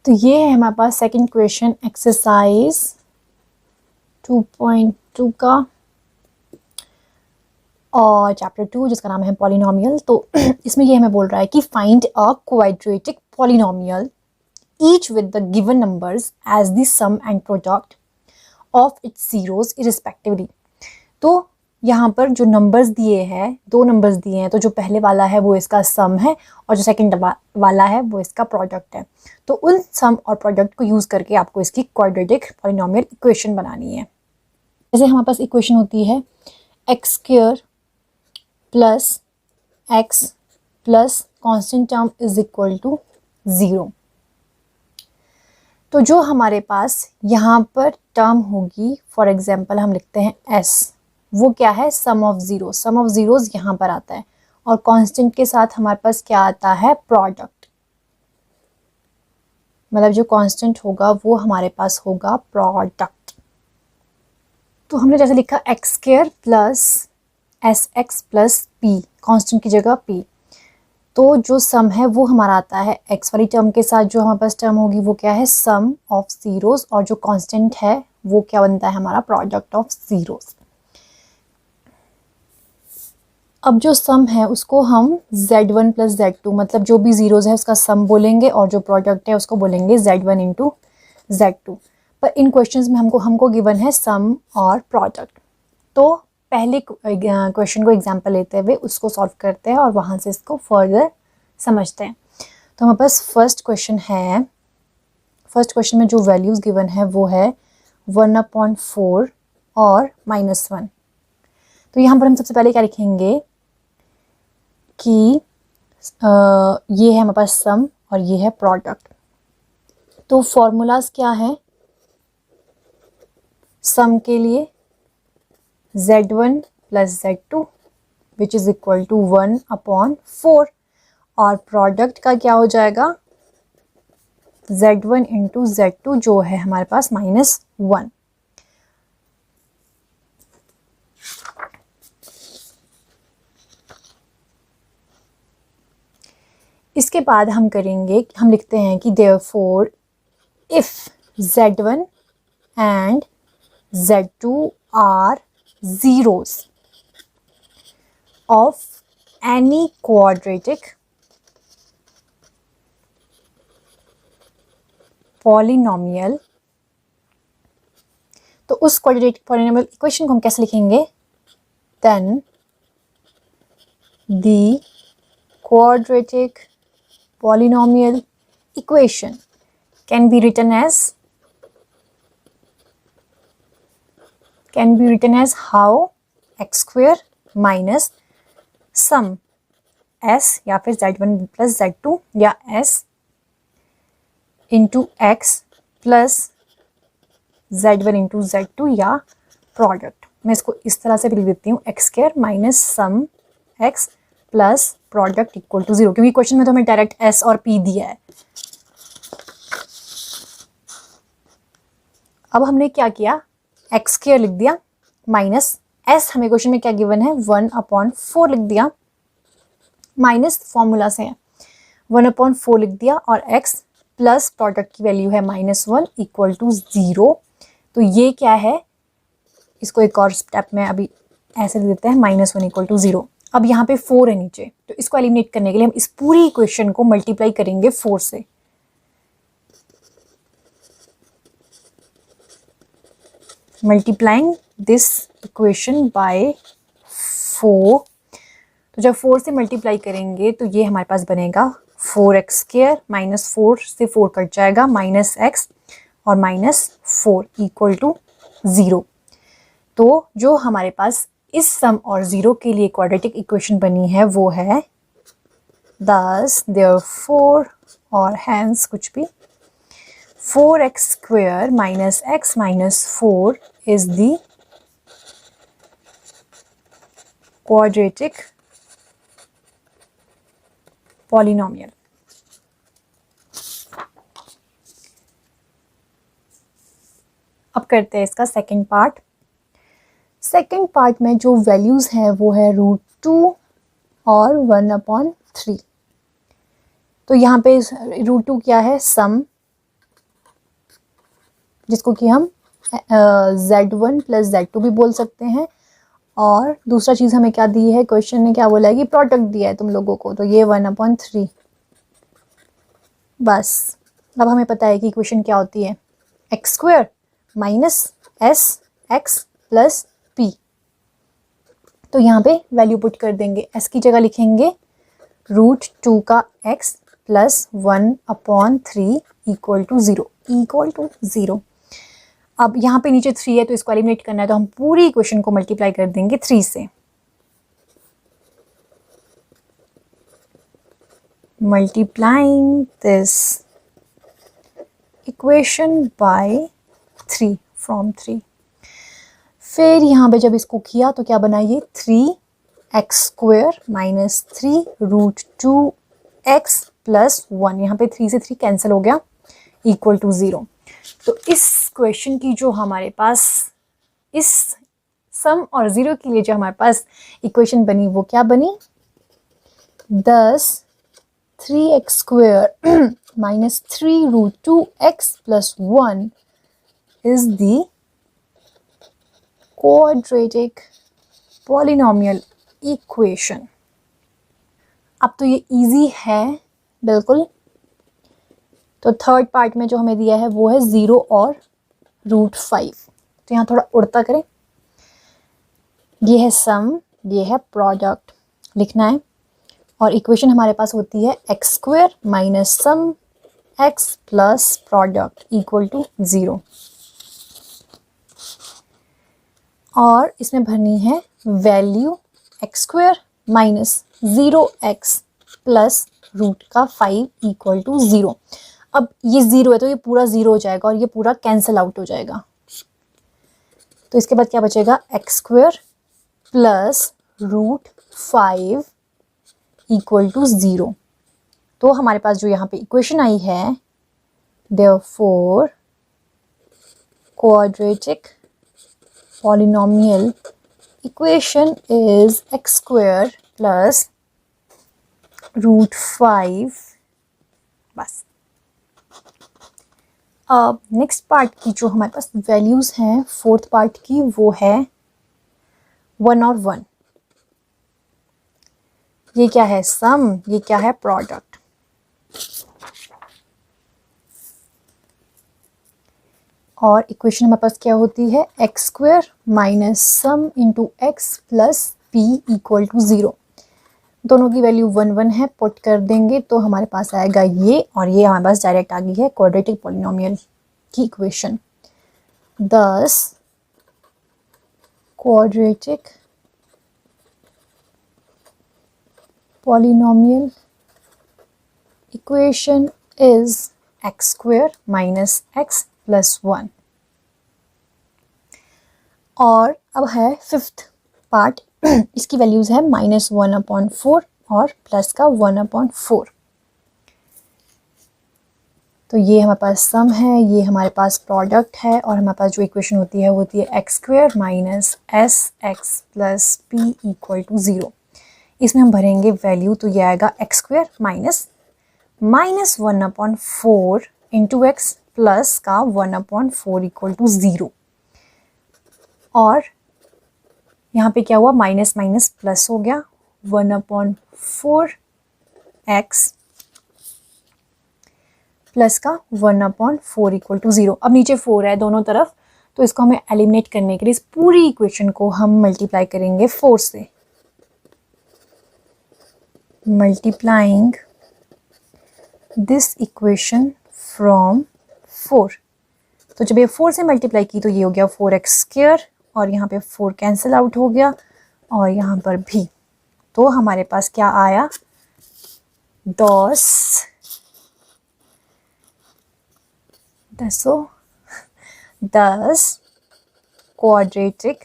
तो ये है हमारे पास सेकंड क्वेश्चन एक्सरसाइज 2.2 का और चैप्टर 2 जिसका नाम है पॉलिनोमियल। तो इसमें ये हमें बोल रहा है कि find a quadratic polynomial each with the given numbers as the sum and product of its zeros irrespectively. तो यहाँ पर जो नंबर्स दिए हैं, दो नंबर्स दिए हैं, तो जो पहले वाला है वो इसका सम है और जो सेकंड वाला है वो इसका प्रोडक्ट है। तो उन सम और प्रोडक्ट को यूज़ करके आपको इसकी क्वाड्रेटिक पॉलिनोमियल इक्वेशन बनानी है। जैसे हमारे पास इक्वेशन होती है x square plus x plus constant term is equal to 0। तो जो हमारे पास यहाँ पर टर्म होगी, फॉर एग्जाम्पल हम लिखते हैं एस, वो क्या है, sum of zero. Sum of zeros यहाँ पर आता है और कांस्टेंट के साथ हमारे पास क्या आता है, प्रोडक्ट। मतलब जो कांस्टेंट होगा वो हमारे पास होगा प्रोडक्ट। तो हमने जैसे लिखा x square plus S x plus P, constant की जगह पी। तो जो सम है वो हमारा आता है एक्स वाली टर्म के साथ, जो हमारे पास टर्म होगी वो क्या है, सम ऑफ ज़ीरोज़, और जो कांस्टेंट है वो क्या बनता है हमारा, प्रोडक्ट ऑफ ज़ीरोज़। अब जो सम है उसको हम z1 प्लस z2, मतलब जो भी ज़ीरोज़ है उसका सम बोलेंगे और जो प्रोडक्ट है उसको बोलेंगे z1 इंटू z2। पर इन क्वेश्चंस में हमको गिवन है सम और प्रोडक्ट। तो पहले क्वेश्चन को एग्जांपल लेते हुए उसको सॉल्व करते हैं और वहाँ से इसको फर्दर समझते हैं। तो हमारे पास फर्स्ट क्वेश्चन है, फर्स्ट क्वेश्चन में जो वैल्यूज़ गिवन है वो है 1/4 और -1। तो यहाँ पर हम सबसे पहले क्या लिखेंगे कि ये है हमारे पास सम और ये है प्रोडक्ट। तो फॉर्मूलाज क्या है सम के लिए, z1 plus z2 which is equal to 1/4, और प्रोडक्ट का क्या हो जाएगा, z1 इंटू z2 जो है हमारे पास -1। इसके बाद हम करेंगे, हम लिखते हैं कि therefore if z1 and z2 are zeros of any quadratic polynomial, तो उस quadratic polynomial equation को हम कैसे लिखेंगे, then the quadratic polynomial equation can be written as how x square minus sum s या फिर z1 प्लस z2 या s into x plus z1 into z2 या प्रोडक्ट। मैं इसको इस तरह से भी लिख देती हूँ, x square minus sum x plus product equal to 0, क्योंकि क्वेश्चन में तो हमें डायरेक्ट s और p दिया है। अब हमने क्या किया, एक्स स्क्वायर लिख दिया माइनस s, हमें क्वेश्चन में क्या गिवन है 1/4 लिख दिया, माइनस फॉर्मूला से है 1/4 लिख दिया, और x प्लस प्रोडक्ट की वैल्यू है -1 इक्वल टू 0। तो ये क्या है, इसको एक और स्टेप में अभी ऐसे लिख देते हैं, -1 इक्वल टू 0। अब यहाँ पे 4 है नीचे, तो इसको एलिमिनेट करने के लिए हम इस पूरी इक्वेशन को मल्टीप्लाई करेंगे 4 से। Multiplying this equation by 4। तो जब 4 से मल्टीप्लाई करेंगे तो ये हमारे पास बनेगा 4x स्क्वायर, -4 से 4 कट जाएगा, -x और -4 इक्वल टू 0। तो जो हमारे पास इस सम और 0 के लिए क्वाड्रेटिक इक्वेशन बनी है वो है thus therefore और hence कुछ भी 4x square minus x minus 4 is the quadratic polynomial। अब करते हैं इसका सेकंड पार्ट। सेकंड पार्ट में जो वैल्यूज़ हैं वो है √2 और 1/3। तो यहाँ पे √2 क्या है, सम जिसको कि हम z1 प्लस z2 भी बोल सकते हैं। और दूसरा चीज़ हमें क्या दी है, क्वेश्चन ने क्या बोला है कि प्रोडक्ट दिया है तुम लोगों को, तो ये 1/3। बस अब हमें पता है कि इक्वेशन क्या होती है, x square minus S x plus P. तो यहाँ पे वैल्यू पुट कर देंगे, एस की जगह लिखेंगे √2 का x प्लस 1/3 इक्वल टू 0। अब यहाँ पे नीचे 3 है तो इसको एलिमिनेट करना है, तो हम पूरी इक्वेशन को मल्टीप्लाई कर देंगे 3 से। Multiplying this equation by 3 from 3। फिर यहाँ पे जब इसको किया तो क्या बना ये 3x² माइनस 3√2x प्लस 1। यहाँ पे 3 से 3 कैंसिल हो गया इक्वल टू 0। तो इस क्वेश्चन की जो हमारे पास इस सम और ज़ीरो के लिए जो हमारे पास इक्वेशन बनी वो क्या बनी, 3x² minus 3√2x plus 1 is the quadratic polynomial equation. अब तो ये इजी है बिल्कुल। तो थर्ड पार्ट में जो हमें दिया है वो है 0 और √5। तो यहाँ थोड़ा उड़ता करें, ये है सम, ये है प्रोडक्ट लिखना है। और इक्वेशन हमारे पास होती है x² minus sum x plus product equal to 0। और इसमें भरनी है value x² minus 0x plus √5 equal to 0। अब ये 0 है तो ये पूरा 0 हो जाएगा और ये पूरा कैंसिल आउट हो जाएगा। तो इसके बाद क्या बचेगा, x² प्लस √5 इक्वल टू 0। तो हमारे पास जो यहाँ पे इक्वेशन आई है, therefore quadratic polynomial equation is x² plus √5। बस अब नेक्स्ट पार्ट की जो हमारे पास वैल्यूज़ हैं, फोर्थ पार्ट की, वो है 1 और 1। ये क्या है सम, ये क्या है प्रोडक्ट। और इक्वेशन हमारे पास क्या होती है, x² minus sum into x plus p equal to 0। दोनों की वैल्यू 1 1 है, पुट कर देंगे तो हमारे पास आएगा ये, और ये हमारे पास डायरेक्ट आ गई है क्वाड्रेटिक पॉलिनोमियल की इक्वेशन। दस quadratic polynomial equation is x² minus x plus 1। और अब है फिफ्थ पार्ट, इसकी वैल्यूज़ है -1/4 और प्लस का 1/4। तो ये हमारे पास सम है, ये हमारे पास प्रोडक्ट है, और हमारे पास जो इक्वेशन होती है वो होती है x² minus sx plus p equal to 0। इसमें हम भरेंगे वैल्यू, तो ये आएगा x² minus -1/4 into x plus का 1/4 इक्वल टू 0। और यहाँ पे क्या हुआ, माइनस माइनस प्लस हो गया, 1/4 एक्स प्लस का 1/4 इक्वल टू 0। अब नीचे 4 है दोनों तरफ, तो इसको हमें एलिमिनेट करने के लिए इस पूरी इक्वेशन को हम मल्टीप्लाई करेंगे 4 से। Multiplying this equation from 4। तो जब ये 4 से मल्टीप्लाई की तो ये हो गया 4x², और यहाँ पे 4 कैंसिल आउट हो गया, और यहाँ पर भी। तो हमारे पास क्या आया, 10 quadratic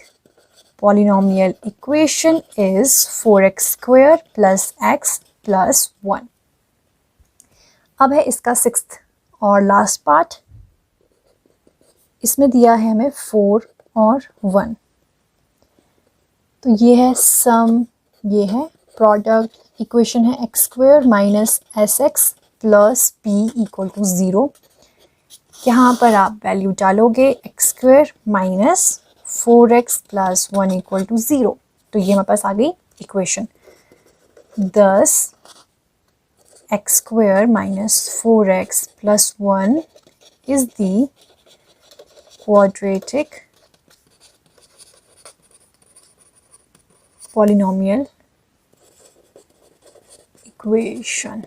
polynomial equation is 4x² plus x plus 1। अब है इसका सिक्स्थ और लास्ट पार्ट। इसमें दिया है हमें 4 और 1। तो ये है सम, ये है प्रोडक्ट, इक्वेशन है x² minus sx plus p equal to 0। यहाँ पर आप वैल्यू डालोगे x square minus 4x plus 1 equal to 0, तो ये हमारे पास आ गई equation. thus x square minus 4x plus 1 is the quadratic polynomial equation।